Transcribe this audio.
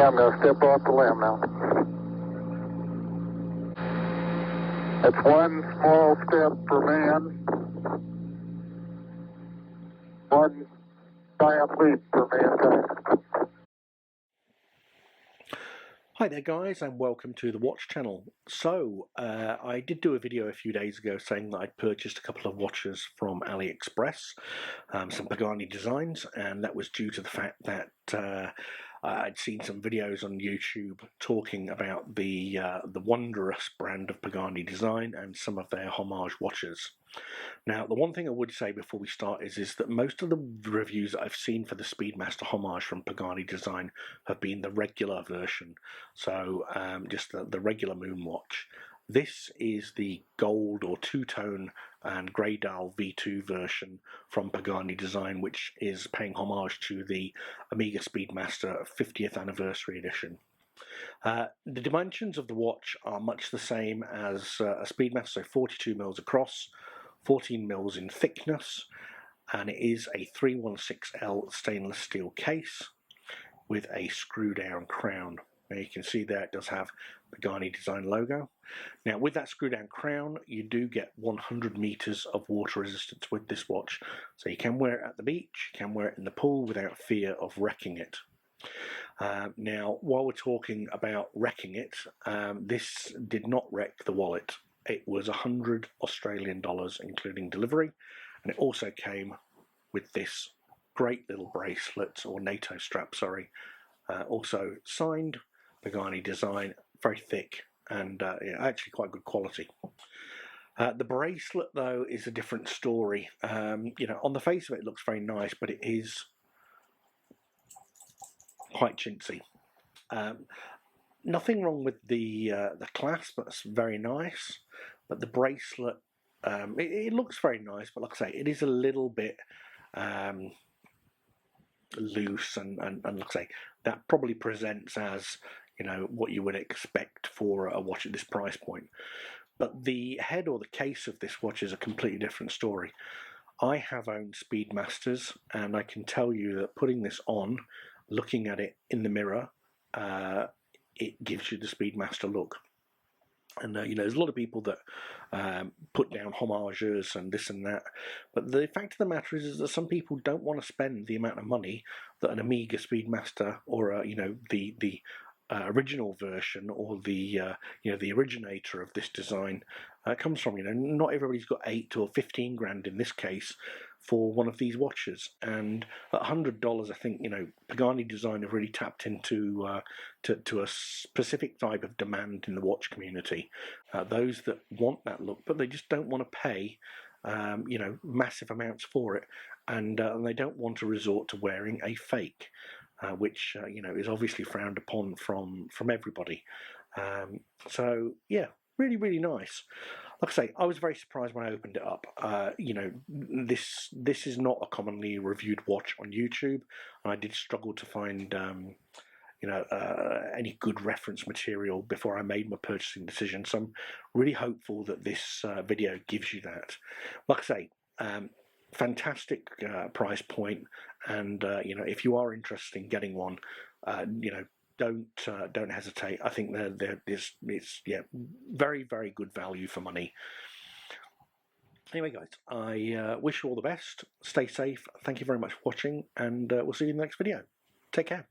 I'm going to step off the limb now. That's one small step for man, one giant leap for mankind. Hi there guys, and welcome to the Watch channel. So I did do a video a few days ago saying that I'd purchased a couple of watches from Aliexpress, some Pagani designs, and that was due to the fact that I'd seen some videos on YouTube talking about the wondrous brand of Pagani design and some of their homage watches. Now, the one thing I would say before we start is that most of the reviews that I've seen for the Speedmaster Homage from Pagani Design have been the regular version, so just the regular moon watch. This is the gold or two-tone and grey dial V2 version from Pagani Design, which is paying homage to the Omega Speedmaster 50th Anniversary Edition. The dimensions of the watch are much the same as a Speedmaster, so 42 mils across, 14 mils in thickness, and it is a 316L stainless steel case with a screw down crown. Now you can see there it does have Pagani Design logo. Now with that screw down crown you do get 100 meters of water resistance with this watch, so you can wear it at the beach, you can wear it in the pool without fear of wrecking it. Now while we're talking about wrecking it, this did not wreck the wallet. It was $100 Australian including delivery, and it also came with this great little bracelet, or NATO strap, sorry, also signed Pagani Design, very thick and yeah, actually quite good quality. The bracelet though is a different story. You know, on the face of it, it looks very nice, but it is quite chintzy. Nothing wrong with the clasp, that's very nice, but the bracelet, it looks very nice, but like I say, it is a little bit loose, and like I say, that probably presents as, you know, what you would expect for a watch at this price point. But the head or the case of this watch is a completely different story. I have owned Speedmasters, and I can tell you that putting this on, looking at it in the mirror, it gives you the Speedmaster look. And you know, there's a lot of people that put down homages and this and that, but the fact of the matter is that some people don't want to spend the amount of money that an Omega Speedmaster or you know, the original version, or the you know, the originator of this design comes from. You know, not everybody's got 8 or 15 grand in this case for one of these watches, and at $100, I think, you know, Pagani Design have really tapped into to a specific type of demand in the watch community. Those that want that look, but they just don't want to pay you know, massive amounts for it, and they don't want to resort to wearing a fake, which you know, is obviously frowned upon from everybody. So yeah, really nice. Like I say, I was very surprised when I opened it up. You know, this is not a commonly reviewed watch on YouTube, and I did struggle to find you know, any good reference material before I made my purchasing decision. So I'm really hopeful that this video gives you that. Like I say, fantastic price point, and you know, if you are interested in getting one, you know, don't hesitate. I think it's yeah, very good value for money. Anyway guys, I wish you all the best, stay safe, thank you very much for watching, and we'll see you in the next video. Take care.